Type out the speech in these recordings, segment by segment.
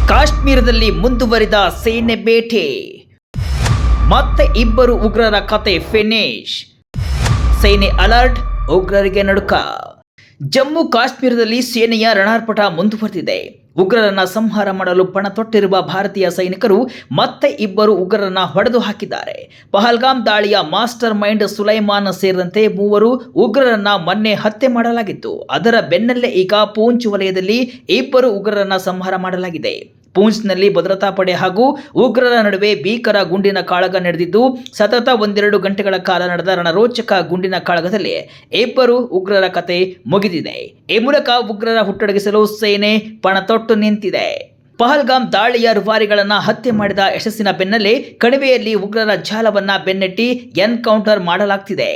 ಕಾಶ್ಮೀರದಲ್ಲಿ ಮುಂದುವರಿದ ಸೇನೆ ಬೇಟೆ, ಮತ್ತೆ ಇಬ್ಬರು ಉಗ್ರರ ಕತೆ ಫಿನಿಶ್. ಸೇನೆ ಅಲರ್ಟ್, ಉಗ್ರರಿಗೆ ನಡುಕ. ಜಮ್ಮು ಕಾಶ್ಮೀರದಲ್ಲಿ ಸೇನೆಯ ರಣಾರ್ಪಟ ಮುಂದುವರೆದಿದೆ. ಉಗ್ರರನ್ನ ಸಂಹಾರ ಮಾಡಲು ಪಣ ತೊಟ್ಟಿರುವ ಭಾರತೀಯ ಸೈನಿಕರು ಮತ್ತೆ ಇಬ್ಬರು ಉಗ್ರರನ್ನ ಹೊಡೆದು ಹಾಕಿದ್ದಾರೆ. ಪಹಲ್ಗಾಮ್ ದಾಳಿಯ ಮಾಸ್ಟರ್ ಮೈಂಡ್ ಸುಲೈಮಾನ್ ಸೇರಿದಂತೆ 3 ಉಗ್ರರನ್ನ ಮೊನ್ನೆ ಹತ್ಯೆ ಮಾಡಲಾಗಿತ್ತು. ಅದರ ಬೆನ್ನಲ್ಲೇ ಈಗ ಪೂಂಚ್ ವಲಯದಲ್ಲಿ ಇಬ್ಬರು ಉಗ್ರರನ್ನ ಸಂಹಾರ ಮಾಡಲಾಗಿದೆ. ಪೂಂಚ್ನಲ್ಲಿ ಭದ್ರತಾ ಪಡೆ ಹಾಗೂ ಉಗ್ರರ ನಡುವೆ ಭೀಕರ ಗುಂಡಿನ ಕಾಳಗ ನಡೆದಿದ್ದು, ಸತತ 1-2 ಗಂಟೆಗಳ ಕಾಲ ನಡೆದ ರಣರೋಚಕ ಗುಂಡಿನ ಕಾಳಗದಲ್ಲಿ ಇಬ್ಬರು ಉಗ್ರರ ಕತೆ ಮುಗಿದಿದೆ. ಈ ಮೂಲಕ ಉಗ್ರರ ಹುಟ್ಟಡಗಿಸಲು ಸೇನೆ ಪಣ ತೊಟ್ಟು ನಿಂತಿದೆ. ಪಹಲ್ಗಾಮ್ ದಾಳಿಯ ರೂವಾರಿಗಳನ್ನ ಹತ್ಯೆ ಮಾಡಿದ ಯಶಸ್ಸಿನ ಬೆನ್ನಲ್ಲೇ ಕಣಿವೆಯಲ್ಲಿ ಉಗ್ರರ ಜಾಲವನ್ನ ಬೆನ್ನಟ್ಟಿ ಎನ್ಕೌಂಟರ್ ಮಾಡಲಾಗ್ತಿದೆ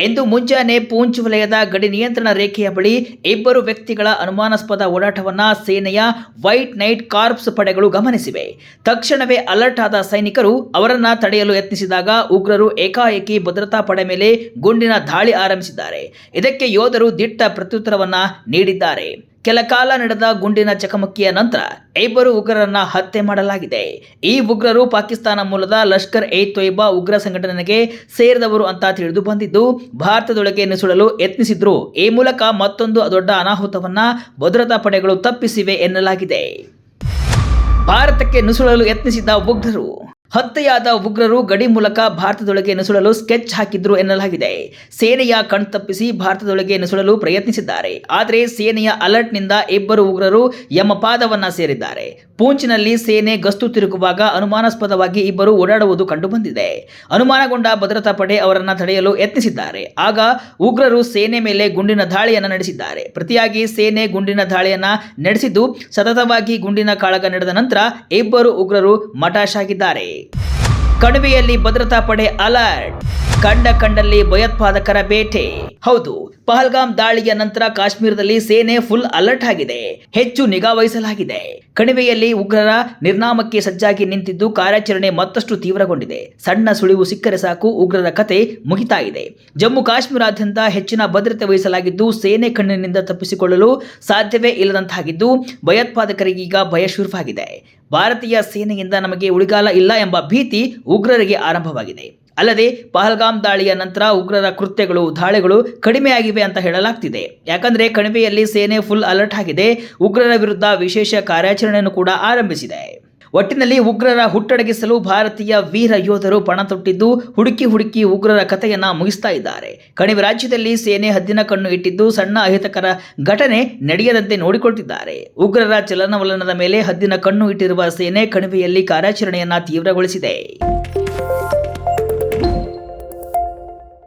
ಎಂದು ಮುಂಜಾನೆ ಪೂಂಚ್ ವಲಯದ ಗಡಿ ನಿಯಂತ್ರಣ ರೇಖೆಯ ಬಳಿ ಇಬ್ಬರು ವ್ಯಕ್ತಿಗಳ ಅನುಮಾನಾಸ್ಪದ ಓಡಾಟವನ್ನ ಸೇನೆಯ ವೈಟ್ ನೈಟ್ ಕಾರ್ಪ್ಸ್ ಪಡೆಗಳು ಗಮನಿಸಿವೆ. ತಕ್ಷಣವೇ ಅಲರ್ಟ್ ಆದ ಸೈನಿಕರು ಅವರನ್ನ ತಡೆಯಲು ಯತ್ನಿಸಿದಾಗ ಉಗ್ರರು ಏಕಾಏಕಿ ಭದ್ರತಾ ಪಡೆ ಮೇಲೆ ಗುಂಡಿನ ದಾಳಿ ಆರಂಭಿಸಿದ್ದಾರೆ. ಇದಕ್ಕೆ ಯೋಧರು ದಿಟ್ಟ ಪ್ರತ್ಯುತ್ತರವನ್ನ ನೀಡಿದ್ದಾರೆ. ಕೆಲ ಕಾಲ ನಡೆದ ಗುಂಡಿನ ಚಕಮಕಿಯ ನಂತರ ಇಬ್ಬರು ಉಗ್ರರನ್ನ ಹತ್ಯೆ ಮಾಡಲಾಗಿದೆ. ಈ ಉಗ್ರರು ಪಾಕಿಸ್ತಾನ ಮೂಲದ ಲಷ್ಕರ್ ಎ ತೊಯ್ಬಾ ಉಗ್ರ ಸಂಘಟನೆಗೆ ಸೇರಿದವರು ಅಂತ ತಿಳಿದು ಬಂದಿದ್ದು, ಭಾರತದೊಳಗೆ ನುಸುಳಲು ಯತ್ನಿಸಿದ್ರು. ಈ ಮೂಲಕ ಮತ್ತೊಂದು ದೊಡ್ಡ ಅನಾಹುತವನ್ನ ಭದ್ರತಾ ಪಡೆಗಳು ತಪ್ಪಿಸಿವೆ ಎನ್ನಲಾಗಿದೆ. ಭಾರತಕ್ಕೆ ನುಸುಳಲು ಯತ್ನಿಸಿದ ಉಗ್ರರು ಹತ್ಯೆಯಾದ ಉಗ್ರರು ಗಡಿ ಮೂಲಕ ಭಾರತದೊಳಗೆ ನುಸುಳಲು ಸ್ಕೆಚ್ ಹಾಕಿದ್ರು ಎನ್ನಲಾಗಿದೆ. ಸೇನೆಯ ಕಣ್ತಪ್ಪಿಸಿ ಭಾರತದೊಳಗೆ ನುಸುಳಲು ಪ್ರಯತ್ನಿಸಿದ್ದಾರೆ. ಆದರೆ ಸೇನೆಯ ಅಲರ್ಟ್ನಿಂದ ಇಬ್ಬರು ಉಗ್ರರು ಯಮಪಾದವನ್ನ ಸೇರಿದ್ದಾರೆ. ಪೂಂಚ್ನಲ್ಲಿ ಸೇನೆ ಗಸ್ತು ತಿರುಗುವಾಗ ಅನುಮಾನಾಸ್ಪದವಾಗಿ ಇಬ್ಬರು ಓಡಾಡುವುದು ಕಂಡುಬಂದಿದೆ. ಅನುಮಾನಗೊಂಡ ಭದ್ರತಾ ಪಡೆ ಅವರನ್ನ ತಡೆಯಲು ಯತ್ನಿಸಿದ್ದಾರೆ. ಆಗ ಉಗ್ರರು ಸೇನೆ ಮೇಲೆ ಗುಂಡಿನ ದಾಳಿಯನ್ನು ನಡೆಸಿದ್ದಾರೆ. ಪ್ರತಿಯಾಗಿ ಸೇನೆ ಗುಂಡಿನ ದಾಳಿಯನ್ನ ನಡೆಸಿದ್ದು, ಸತತವಾಗಿ ಗುಂಡಿನ ಕಾಳಗ ನಡೆದ ನಂತರ ಇಬ್ಬರು ಉಗ್ರರು ಮಟಾಶಾಗಿದ್ದಾರೆ. ಕಣಿವೆಯಲ್ಲಿ ಭದ್ರತಾ ಪಡೆ ಅಲರ್ಟ್, ಕಂಡಲ್ಲಿ ಭಯೋತ್ಪಾದಕರ ಬೇಟೆ. ಹೌದು, ಪಹಲ್ಗಾಮ್ ದಾಳಿಯ ನಂತರ ಕಾಶ್ಮೀರದಲ್ಲಿ ಸೇನೆ ಫುಲ್ ಅಲರ್ಟ್ ಆಗಿದೆ. ಹೆಚ್ಚು ನಿಗಾ ವಹಿಸಲಾಗಿದೆ. ಕಣಿವೆಯಲ್ಲಿ ಉಗ್ರರ ನಿರ್ನಾಮಕ್ಕೆ ಸಜ್ಜಾಗಿ ನಿಂತಿದ್ದು, ಕಾರ್ಯಾಚರಣೆ ಮತ್ತಷ್ಟು ತೀವ್ರಗೊಂಡಿದೆ. ಸಣ್ಣ ಸುಳಿವು ಸಿಕ್ಕರೆ ಸಾಕು ಉಗ್ರರ ಕತೆ ಮುಗಿತಾ ಇದೆ. ಜಮ್ಮು ಕಾಶ್ಮೀರಾದ್ಯಂತ ಹೆಚ್ಚಿನ ಭದ್ರತೆ ವಹಿಸಲಾಗಿದ್ದು, ಸೇನೆ ಕಣ್ಣಿನಿಂದ ತಪ್ಪಿಸಿಕೊಳ್ಳಲು ಸಾಧ್ಯವೇ ಇಲ್ಲದಂತಾಗಿದ್ದು, ಭಯೋತ್ಪಾದಕರಿಗೀಗ ಭಯ ಶುರುವಾಗಿದೆ. ಭಾರತೀಯ ಸೇನೆಯಿಂದ ನಮಗೆ ಉಳಿಗಾಲ ಇಲ್ಲ ಎಂಬ ಭೀತಿ ಉಗ್ರರಿಗೆ ಆರಂಭವಾಗಿದೆ. ಅಲ್ಲದೆ ಪಹಲ್ಗಾಮ್ ದಾಳಿಯ ನಂತರ ಉಗ್ರರ ಕೃತ್ಯಗಳು, ದಾಳಿಗಳು ಕಡಿಮೆಯಾಗಿವೆ ಅಂತ ಹೇಳಲಾಗ್ತಿದೆ. ಯಾಕಂದ್ರೆ ಕಣಿವೆಯಲ್ಲಿ ಸೇನೆ ಫುಲ್ ಅಲರ್ಟ್ ಆಗಿದೆ. ಉಗ್ರರ ವಿರುದ್ಧ ವಿಶೇಷ ಕಾರ್ಯಾಚರಣೆಯನ್ನು ಕೂಡ ಆರಂಭಿಸಿದೆ. ಒಟ್ಟಿನಲ್ಲಿ ಉಗ್ರರ ಹುಟ್ಟಡಗಿಸಲು ಭಾರತೀಯ ವೀರ ಯೋಧರು ಪಣ ತೊಟ್ಟಿದ್ದು, ಹುಡುಕಿ ಉಗ್ರರ ಕಥೆಯನ್ನ ಮುಗಿಸ್ತಾ ಇದ್ದಾರೆ. ಕಣಿವೆ ರಾಜ್ಯದಲ್ಲಿ ಸೇನೆ ಹದ್ದಿನ ಕಣ್ಣು ಇಟ್ಟಿದ್ದು, ಸಣ್ಣ ಅಹಿತಕರ ಘಟನೆ ನಡೆಯದಂತೆ ನೋಡಿಕೊಳ್ತಿದ್ದಾರೆ. ಉಗ್ರರ ಚಲನವಲನದ ಮೇಲೆ ಹದ್ದಿನ ಕಣ್ಣು ಇಟ್ಟಿರುವ ಸೇನೆ ಕಣಿವೆಯಲ್ಲಿ ಕಾರ್ಯಾಚರಣೆಯನ್ನ ತೀವ್ರಗೊಳಿಸಿದೆ.